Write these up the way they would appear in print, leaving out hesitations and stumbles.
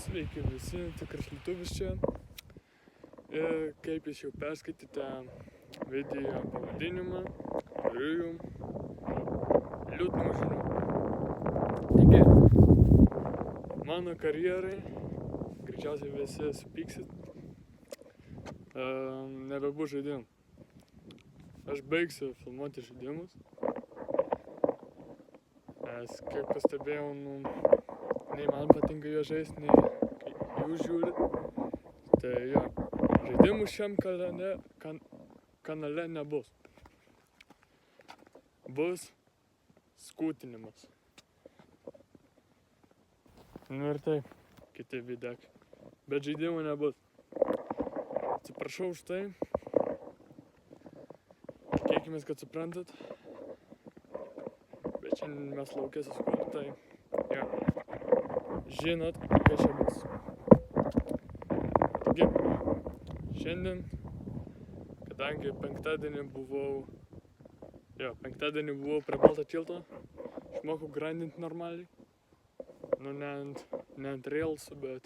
Sveiki visi, tikras lietuvis čia. Ir kaip jūs jau perskaitėte video pavadinimą, turiu jums liūdnų žinių. Taigi, mano karjerai, greičiausiai visi supyksit, nebebus žaidimų. Aš baigsiu filmuoti žaidimus, nes kiek pastebėjau, nei man patinka jo žaisti, nei jūs žiūrit. Tai jo, žaidimų šiam kanale nebus. Bus skūtinimas. Ir tai, kiti videkai. Bet žaidimų nebus. Atsiprašau už tai. Tikėkimės, kad suprantat. Bet šiandien mes lauke suskūti, tai jo. Žinot, kas čia bus. Taigi, šiandien, kadangi penktadienį buvau prie Balto tilto, išmokau grindinti normaliai. Ne ant railsų, bet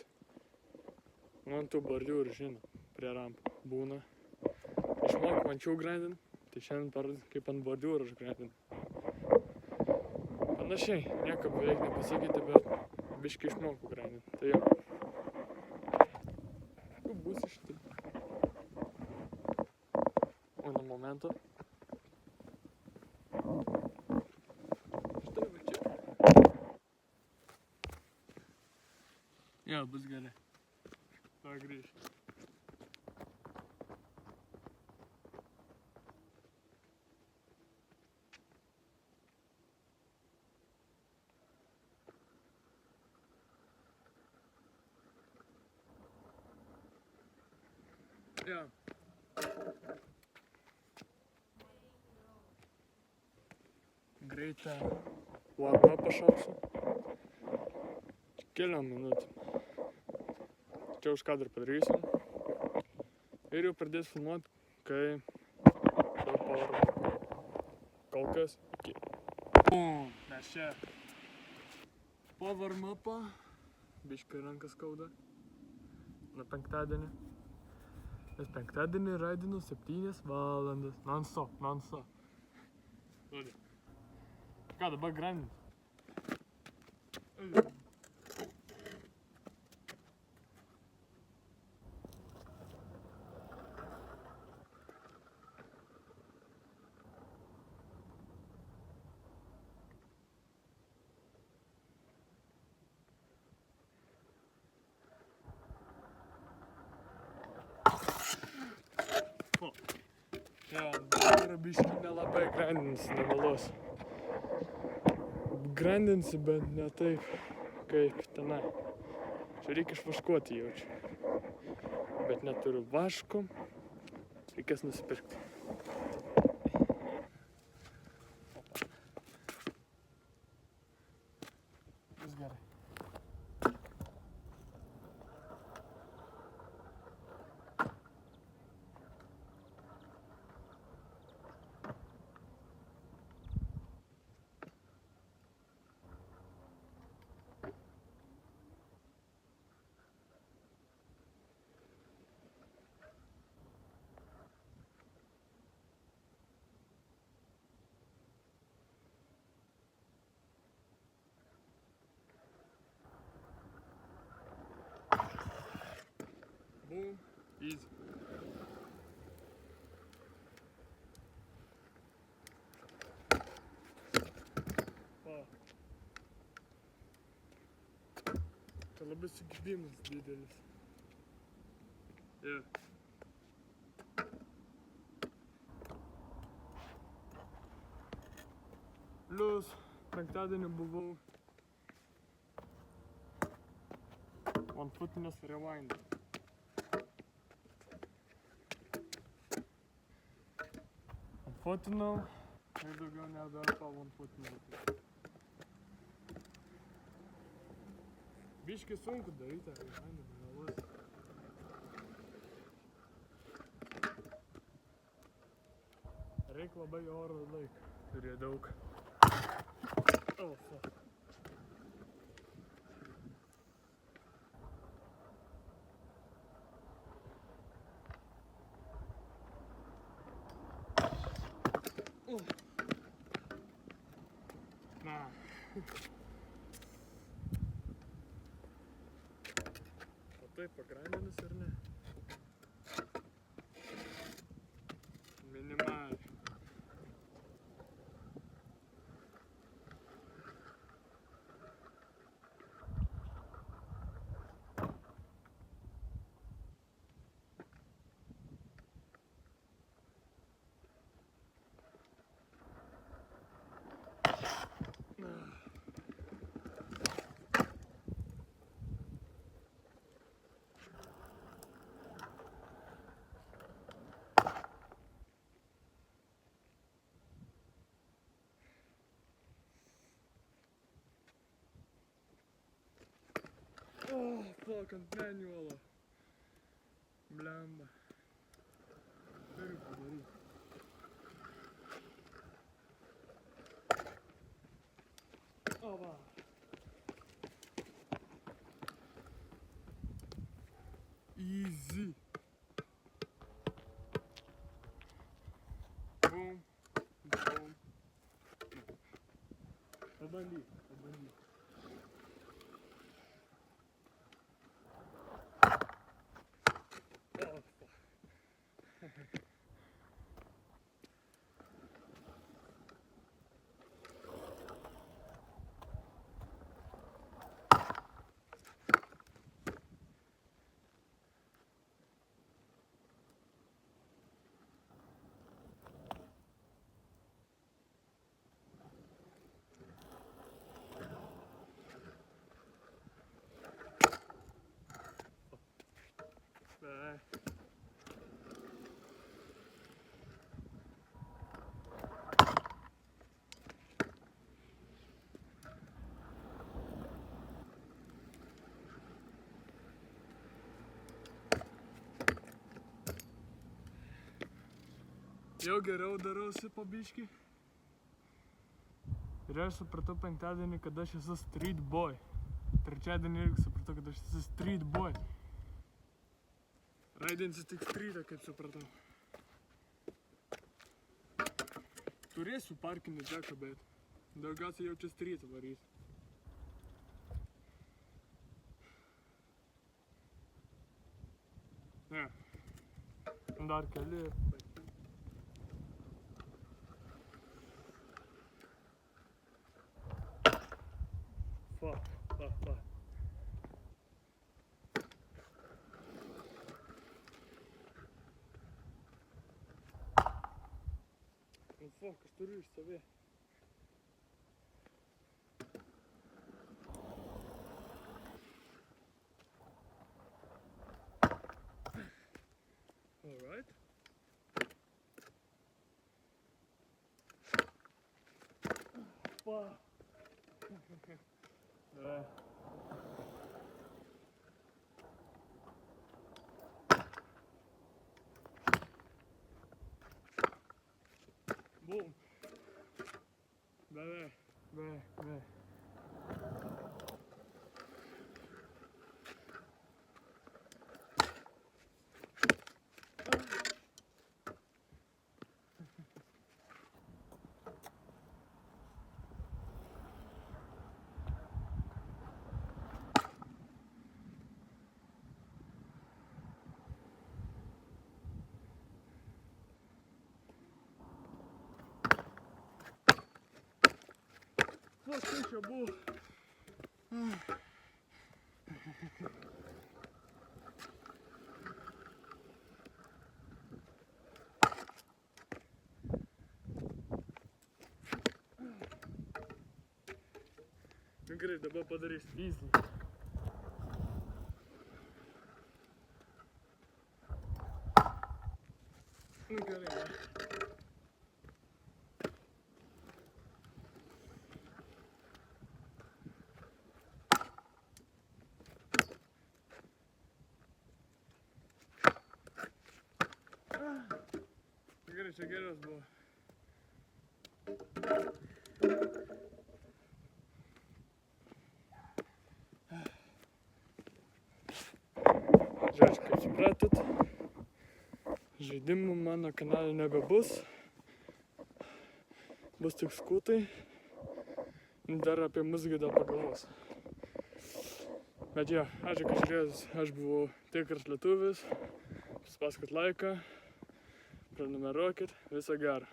ant tų bordiūrų, žinot, prie rampų būna. Išmokau anksčiau grindinti, tai šiandien parodysiu, kaip ant bordiūrų aš grindinu. Panašiai, nieko beveik nepasikeitė, bet biškį išmokau grindinti. Tai jo. Tu būsi šitai. Uno momento. Štai va čia. Jo, bus gerai. Va, grįžti. Ja. Greitą warm-up pašauksiu. Keliom minutėm. Čia už kadrą padarysiu. Ir jau pradės filmuoti, kai daug power-up. Kol kas. Mes čia po warm-upą. Biškai rankas skauda. Nuo penktadienį. Nes penktadienį raidinu 7 valandas. Non-stop. Duodė. Ką dabar grindinti? Jo, dabar biškį nelabai grindinsi, nemeluosiu. Grindinsi, bet ne taip, kaip tenai. Čia reikia išvaškuoti jaučiu. Bet neturiu vaško, reikės nusipirkti. Vis gerai. Boom, easy. Tai labai sukibimas didelis. Yeah. Plius, penktadienį buvau one-footinės rewind. One-footinau ir daugiau nebepa one-footinau. Biškį sunku daryti, rewind, nemeluosiu. Reik labai oro laiką. Turi daug. Oh, fuck. O tai pagrindinus ar ne? Minimaliai. Oh, fuck, ant manualo. Blemba. Turiu padaryti. O, va. Easy. Boom. Boom. Pabandyk, pabandyk. Oh, fuck. Bye. Jau geriau darausi po biškį. Ir aš supratau penktadienį, kad aš esu street boy. Trečiadienį irgi supratau, kad aš esu street boy. Raidinsiu tik streetą, kaip supratau. Turėsiu parkinį džeką, bet daugiausiai jau čia streetą varysiu. Ne. Dar keli. Fuck. Nu fuck, aš turiu išstovėti. Alright. Fuck. Boom. Bye. Fuck, tai čia buvo. Nu gerai, dabar padarys easy. Nu gerai, ne? Gerai, čia geras buvo. Žodžiu, kaip supratot, žaidimų mano kanale nebebus. Bus tik skutai. dar apie muziką dar pagalvos. Bet jo, ačiū, kad žiūrėjus, aš buvau tikras lietuvis, spauskit laiką, prenumeruokit, viso gero.